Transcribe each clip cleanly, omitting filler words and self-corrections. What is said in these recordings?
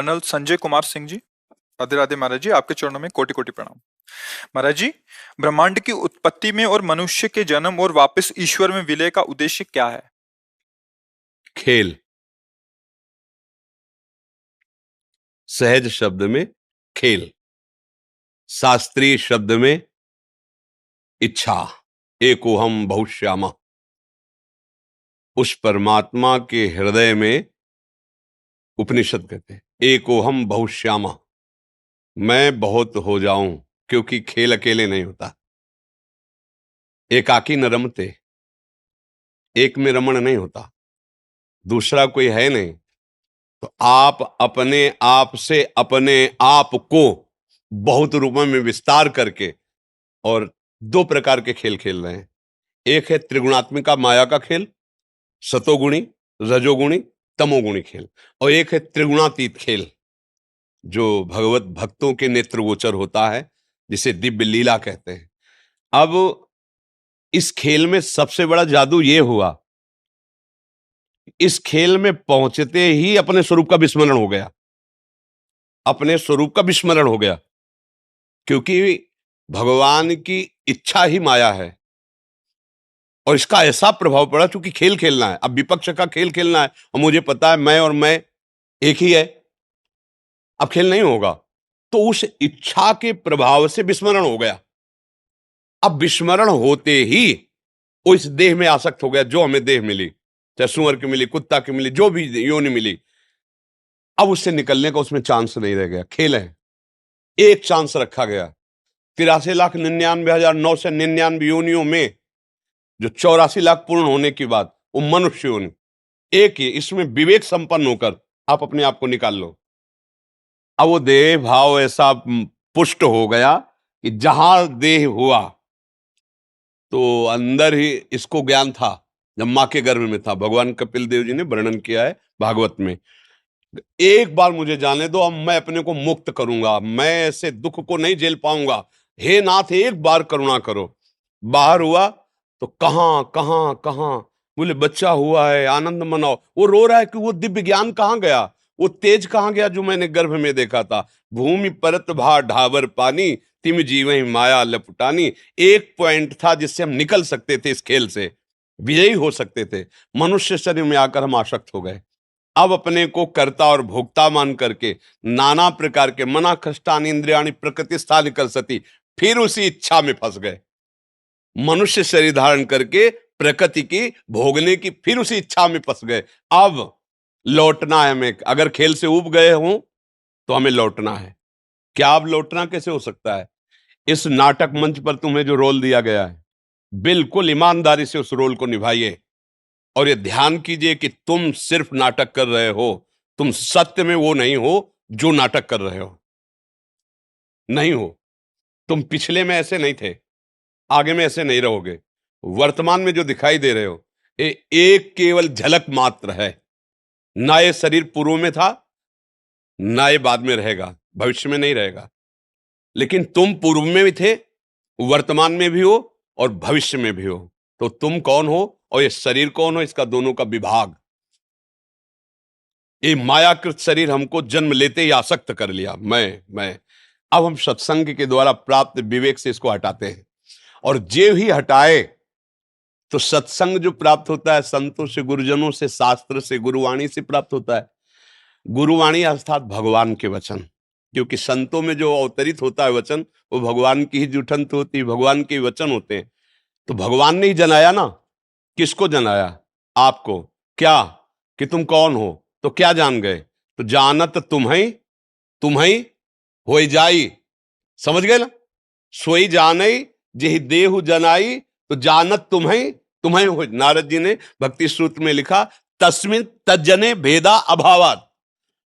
Colonel Sanjay Kumar Singh ji. Radhe Radhe महाराज जी, आपके चरणों में कोटि कोटि प्रणाम। महाराज जी, ब्रह्मांड की उत्पत्ति में और मनुष्य के जन्म और वापस ईश्वर में विलय का उद्देश्य क्या है? खेल। सहज शब्द में खेल, शास्त्रीय शब्द में इच्छा। एकोहम बहुश्यामा। उस परमात्मा के हृदय में उपनिषद कहते हैं एकोहम बहुश्यामा, मैं बहुत हो जाऊं, क्योंकि खेल अकेले नहीं होता। एकाकी न रमते, एक में रमण नहीं होता, दूसरा कोई है नहीं। तो आप अपने आप से अपने आप को बहुत रूपों में विस्तार करके और दो प्रकार के खेल खेल रहे हैं। एक है त्रिगुणात्मिका माया का खेल, सतोगुणी, रजोगुणी, तमोगुणी खेल, और एक है त्रिगुणातीत खेल जो भगवत भक्तों के नेत्र गोचर होता है, जिसे दिव्य लीला कहते हैं। अब इस खेल में सबसे बड़ा जादू ये हुआ, इस खेल में पहुंचते ही अपने स्वरूप का विस्मरण हो गया। अपने स्वरूप का विस्मरण हो गया, क्योंकि भगवान की इच्छा ही माया है। और इसका ऐसा प्रभाव पड़ा, क्योंकि खेल खेलना है, अब विपक्ष का खेल खेलना है, और मुझे पता है मैं और मैं एक ही है, अब खेल नहीं होगा। तो उस इच्छा के प्रभाव से विस्मरण हो गया। अब विस्मरण होते ही वो इस देह में आसक्त हो गया, जो हमें देह मिली, चाहे सुअर की मिली, कुत्ता की मिली, जो भी योनि मिली। अब उससे निकलने का उसमें चांस नहीं रह गया। खेल है, एक चांस रखा गया। 83,99,999 योनियों में जो 84 लाख पूर्ण होने की बाद वो मनुष्य योनि एक ही, इसमें विवेक संपन्न होकर आप अपने आप को निकाल लो। अब वो देह भाव ऐसा पुष्ट हो गया कि जहां देह हुआ तो अंदर ही इसको ज्ञान था, जब मां के गर्भ में था। भगवान कपिल देव जी ने वर्णन किया है भागवत में, एक बार मुझे जाने दो, अब मैं अपने को मुक्त करूंगा, मैं ऐसे दुख को नहीं झेल पाऊंगा, हे नाथ एक बार करुणा करो। बाहर हुआ तो कहां कहां कहां, बोले बच्चा हुआ है, आनंद मनाओ। वो रो रहा है कि वो दिव्य ज्ञान कहां गया, वो तेज कहां गया जो मैंने गर्भ में देखा था। भूमि परत भा ढाबर पानी, तिम जीवहि माया लपटानी। एक पॉइंट था जिससे हम निकल सकते थे, इस खेल से विजयी हो सकते थे। मनुष्य शरीर में आकर हम आसक्त हो गए। अब अपने को कर्ता और भोक्ता मान करके नाना प्रकार के मना कष्टानि इंद्रियाणि प्रकृति स्थान कर सती, फिर उसी इच्छा में फंस गए। मनुष्य शरीर धारण करके प्रकृति की भोगने की फिर उसी इच्छा में फंस गए। अब लौटना है हमें। अगर खेल से उब गए हों तो हमें लौटना है। क्या अब लौटना कैसे हो सकता है? इस नाटक मंच पर तुम्हें जो रोल दिया गया है, बिल्कुल ईमानदारी से उस रोल को निभाइए। और ये ध्यान कीजिए कि तुम सिर्फ नाटक कर रहे हो, तुम सत्य में वो नहीं हो जो नाटक कर रहे हो। नहीं हो। तुम पिछले में ऐसे नहीं थे, आगे में ऐसे नहीं रहोगे। वर्तमान में जो दिखाई दे रहे हो ये एक केवल झलक मात्र है। ना ये शरीर पूर्व में था, ना ये बाद में रहेगा, भविष्य में नहीं रहेगा। लेकिन तुम पूर्व में भी थे, वर्तमान में भी हो और भविष्य में भी हो। तो तुम कौन हो और ये शरीर कौन हो, इसका दोनों का विभाग। ये मायाकृत शरीर हमको जन्म लेते ही आसक्त कर लिया, मैं। अब हम सत्संग के द्वारा प्राप्त विवेक से इसको हटाते हैं, और जे ही हटाए तो सत्संग जो प्राप्त होता है संतों से, गुरुजनों से, शास्त्र से, गुरुवाणी से प्राप्त होता है। गुरुवाणी अर्थात भगवान के वचन, क्योंकि संतों में जो अवतरित होता है वचन, वो भगवान की ही जुठंत होती है, भगवान के वचन होते हैं। तो भगवान ने ही जनाया ना। किसको जनाया? आपको। क्या? कि तुम कौन हो। तो क्या जान गए? तो जानत तुम्हें होई जाई। समझ गए ना? सोई जानई जेहि देहु जनाई, तो जानत तुम्हें हो। नारद जी ने भक्ति सूत्र में लिखा, तस्मिन तज्जने भेदा अभावात।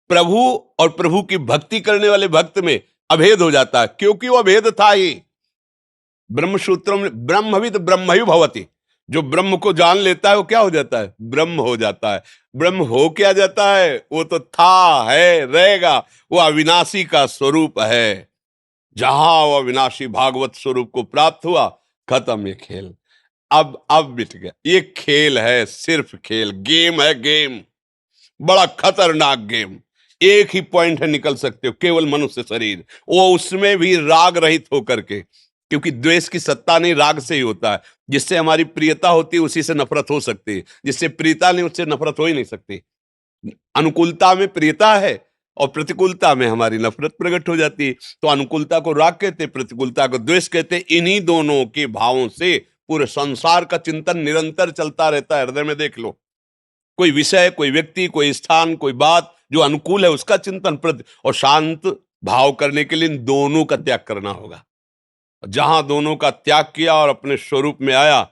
प्रभु और प्रभु की भक्ति करने वाले भक्त में अभेद हो जाता है, क्योंकि वो अभेद था ही। ब्रह्म सूत्रों में ब्रह्मविद ब्रह्मयु भवति, जो ब्रह्म को जान लेता है वो क्या हो जाता है? ब्रह्म हो जाता है। ब्रह्म हो क्या जाता है? वो तो था, है, रहेगा। वो अविनाशी का स्वरूप है। जहां वो अविनाशी भागवत स्वरूप को प्राप्त हुआ, खत्म ये खेल। अब मिट गया। ये खेल है, सिर्फ खेल, गेम है, गेम, बड़ा खतरनाक गेम। एक ही पॉइंट है, निकल सकते हो, केवल मनुष्य शरीर, वो उसमें भी राग रहित होकर के, क्योंकि द्वेष की सत्ता नहीं, राग से ही होता है। जिससे हमारी प्रियता होती है उसी से नफरत हो सकती है, जिससे प्रियता नहीं उससे नफरत हो ही नहीं सकती। अनुकूलता में प्रियता है और प्रतिकूलता में हमारी नफरत प्रकट हो जाती है। तो अनुकूलता को राग कहते, प्रतिकूलता को द्वेष कहते। इन्हीं दोनों के भावों से पूरे संसार का चिंतन निरंतर चलता रहता है। हृदय में देख लो, कोई विषय, कोई व्यक्ति, कोई स्थान, कोई बात जो अनुकूल है उसका चिंतन प्रति, और शांत भाव करने के लिए इन दोनों का त्याग करना होगा। जहां दोनों का त्याग किया और अपने स्वरूप में आया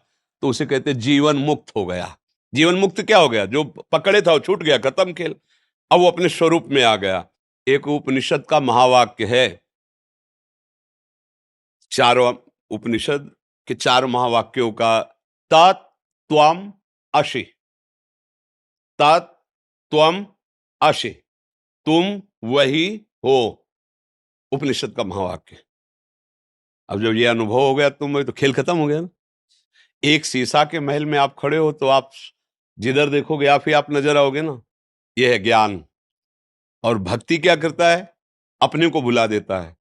तो उसे कहते जीवन मुक्त हो गया। जीवन मुक्त क्या हो गया? जो पकड़े था वो छूट गया, खत्म खेल, अब वो अपने स्वरूप में आ गया। एक उपनिषद का महावाक्य है, चारों उपनिषद के 4 महावाक्यों का, तात त्वम असि, तात त्वम असि, तुम वही हो, उपनिषद का महावाक्य। अब जब ये अनुभव हो गया तुम, तो खेल खत्म हो गया ना। एक शीशा के महल में आप खड़े हो तो आप जिधर देखोगे आप ही आप नजर आओगे ना। यह है ज्ञान। और भक्ति क्या करता है? अपने को भुला देता है,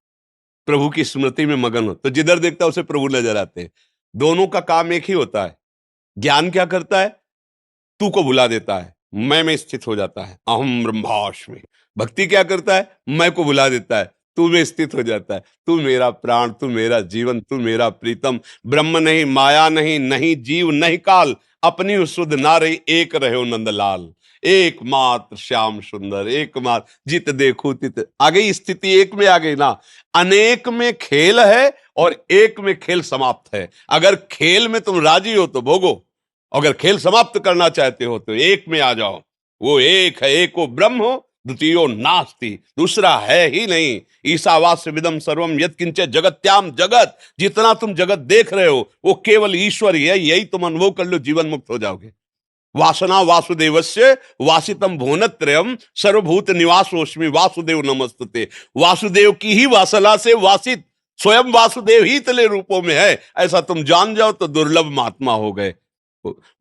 प्रभु की स्मृति में मगन हो तो जिधर देखता है उसे प्रभु नजर आते हैं। दोनों का काम एक ही होता है। ज्ञान क्या करता है? तू को भुला देता है, मैं में स्थित हो जाता है, अहम ब्रह्मास्मि। भक्ति क्या करता है? मैं को भुला देता है, तू में स्थित हो जाता है। तू मेरा प्राण, तू मेरा जीवन, तू मेरा प्रीतम। ब्रह्म नहीं, माया नहीं, नहीं जीव नहीं काल, अपनी शुद्ध नारी एक रहे नंदलाल। एकमात्र श्याम सुंदर, एकमात्र जित देखो तित। आ गई स्थिति, एक में आ गई ना। अनेक में खेल है और एक में खेल समाप्त है। अगर खेल में तुम राजी हो तो भोगो, अगर खेल समाप्त करना चाहते हो तो एक में आ जाओ। वो एक है, एको ब्रह्म हो, द्वितीयो नास्ति, दूसरा है ही नहीं। ईशावास्य विदम सर्वम यत्किंचित जगत्याम जगत। जितना तुम जगत देख रहे हो वो केवल ईश्वर ही है। यही तुम अनुभव कर लो, जीवन मुक्त हो जाओगे। वासना वासुदेवस्य वासितम भुवनत्रयम सर्वभूत निवासोस्मि वासुदेव नमस्तुते। वासुदेव की ही वासना से वासित स्वयं वासुदेव ही तले रूपों में है, ऐसा तुम जान जाओ तो दुर्लभ महात्मा हो गए।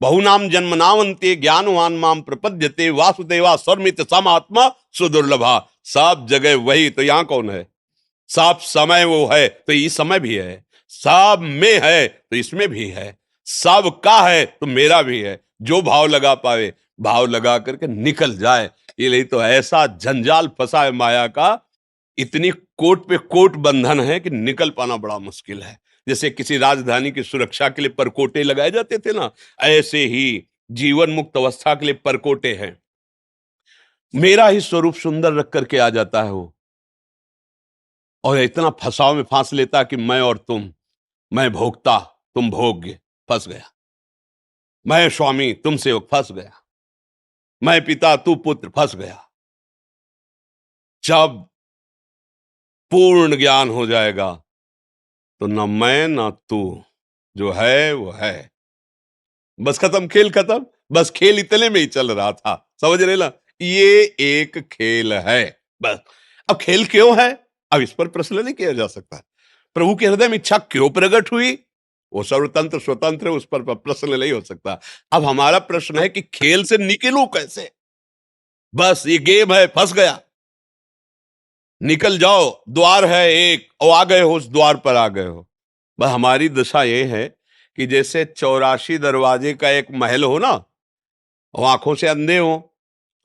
बहुनाम जन्मनावंते ज्ञानवान माम प्रपद्यते वासुदेवा सर्वमित समात्मा सुदुर्लभा। सब जगह वही, तो यहां कौन है? सब समय वो है तो ये समय भी है, सब में है तो इसमें भी है, सब का है तो मेरा भी है। जो भाव लगा पावे, भाव लगा करके निकल जाए। ये नहीं तो ऐसा जंजाल फंसा है माया का, इतनी कोट पे कोट बंधन है कि निकल पाना बड़ा मुश्किल है। जैसे किसी राजधानी की सुरक्षा के लिए परकोटे लगाए जाते थे ना, ऐसे ही जीवन मुक्त अवस्था के लिए परकोटे हैं। मेरा ही स्वरूप सुंदर रख करके आ जाता है वो, और इतना फंसाव में फांस लेता कि मैं और तुम, मैं भोक्ता तुम भोग्य, फंस गया। मैं स्वामी तुम सेवक, फंस गया। मैं पिता तू पुत्र, फंस गया। जब पूर्ण ज्ञान हो जाएगा तो न मैं न तू, जो है वो है। बस खत्म, खेल खत्म। बस खेल इतने में ही चल रहा था, समझ रहे ना? ये एक खेल है बस। अब खेल क्यों है, अब इस पर प्रश्न नहीं किया जा सकता। प्रभु के हृदय में इच्छा क्यों प्रकट हुई, वो सर्वतंत्र स्वतंत्र है, उस पर प्रश्न नहीं हो सकता। अब हमारा प्रश्न है कि खेल से निकलूं कैसे। बस ये गेम है, फंस गया, निकल जाओ। द्वार है एक, और आ गए हो, उस द्वार पर आ गए हो। बस हमारी दशा ये है कि जैसे 84 दरवाजे का एक महल हो ना, और आंखों से अंधे हो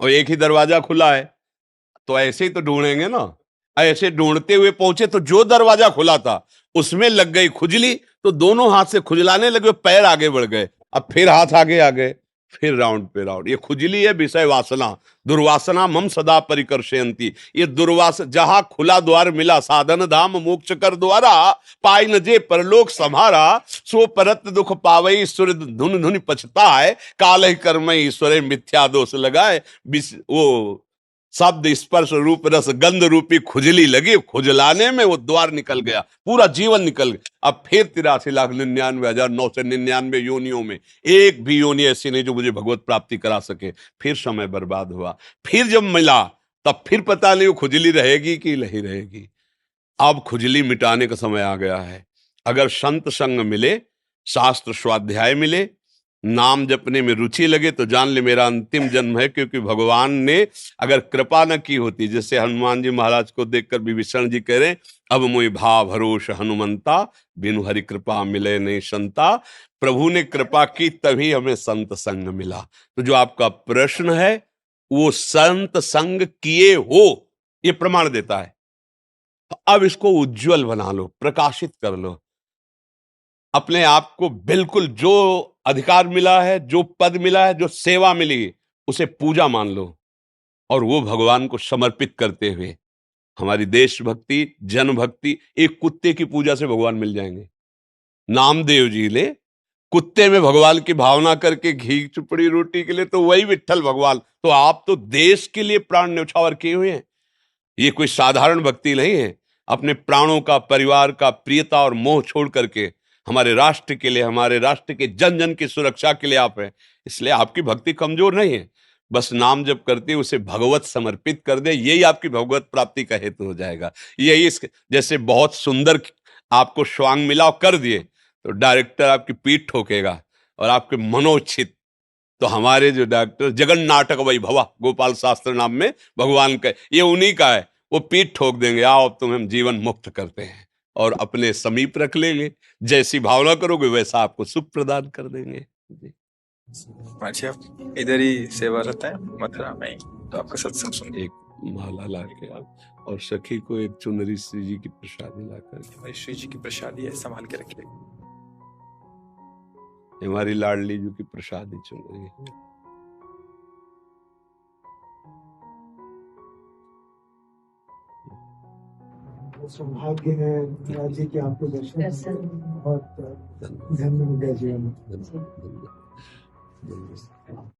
और एक ही दरवाजा खुला है, तो ऐसे ही तो ढूंढेंगे ना। ऐसे ढूंढते हुए पहुंचे तो जो दरवाजा खुला था उसमें लग गई खुजली, तो दोनों हाथ से खुजलाने लगे, पैर आगे बढ़ गए। अब फिर हाथ आगे आ गए, फिर राउंड पे राउंड। ये खुजली है विषय वासना, दुर्वासना मम सदा परिकर्षयंती। ये दुर्वास, जहां खुला द्वार मिला, साधन धाम मोक्ष कर द्वारा, पाई न जे परलोक सम्हारा, सो परत दुख पावई सुर धुन धुन पछताए, काल ही कर्म ईश्वरे मिथ्या दोष लगाए। वो शब्द स्पर्श रूप रस गंध रूपी खुजली लगी, खुजलाने में वो द्वार निकल गया, पूरा जीवन निकल गया। अब फिर 83,99,999 योनियों में एक भी योनि ऐसी नहीं जो मुझे भगवत प्राप्ति करा सके। फिर समय बर्बाद हुआ। फिर जब मिला तब फिर पता नहीं वो खुजली रहेगी कि नहीं रहेगी। अब खुजली मिटाने का समय आ गया है। अगर संत संग मिले, शास्त्र स्वाध्याय मिले, नाम जपने में रुचि लगे तो जान ले मेरा अंतिम जन्म है, क्योंकि भगवान ने अगर कृपा न की होती, जैसे हनुमान जी महाराज को देखकर विभीषण जी कह रहे, अब मोहि भा भरोस हनुमंता, बिनु हरि कृपा मिले नहीं संता। प्रभु ने कृपा की तभी हमें संत संग मिला। तो जो आपका प्रश्न है वो संत संग किए हो ये प्रमाण देता है। तो अब इसको उज्जवल बना लो, प्रकाशित कर लो, अपने आप को बिल्कुल जो अधिकार मिला है, जो पद मिला है, जो सेवा मिली, उसे पूजा मान लो और वो भगवान को समर्पित करते हुए हमारी देशभक्ति, जनभक्ति, एक कुत्ते की पूजा से भगवान मिल जाएंगे। नामदेव जी ले कुत्ते में भगवान की भावना करके घी चुपड़ी रोटी के लिए, तो वही विट्ठल भगवान। तो आप तो देश के लिए प्राण न्यौछावर किए हुए हैं। ये कोई साधारण भक्ति नहीं है। अपने प्राणों का, परिवार का, प्रियता और मोह छोड़ करके हमारे राष्ट्र के लिए, हमारे राष्ट्र के जन जन की सुरक्षा के लिए आप हैं। इसलिए आपकी भक्ति कमजोर नहीं है। बस नाम जप करते उसे भगवत समर्पित कर दे, यही आपकी भगवत प्राप्ति का हेतु हो जाएगा। यही जैसे बहुत सुंदर आपको स्वांग मिला और कर दिए तो डायरेक्टर आपकी पीठ ठोकेगा और आपके मनोचित। तो हमारे जो डॉक्टर जगन नाटक वैभवा गोपाल शास्त्र नाम में भगवान का, ये उन्हीं का है। वो पीठ ठोक देंगे, आओ अब तुम्हें हम जीवन मुक्त करते हैं, और अपने समीप रख लेंगे। जैसी भावना करोगे वैसा आपको सुख प्रदान कर देंगे। जी। माची आप इधर ही सेवारत हैं मथुरा में ही, तो आपका सत्संग सुन एक माला ला के आप और सखी को एक चुनरी श्री जी की प्रसादी लाकर, हमारी श्री जी की प्रसादी है, संभाल के रखिए। हमारी लाडली जी की प्रसादी चुनरी है। सौभाग्य है महाराज जी की आपको दर्शन बहुत धन्य हो गया जीवन में। धन्यवाद।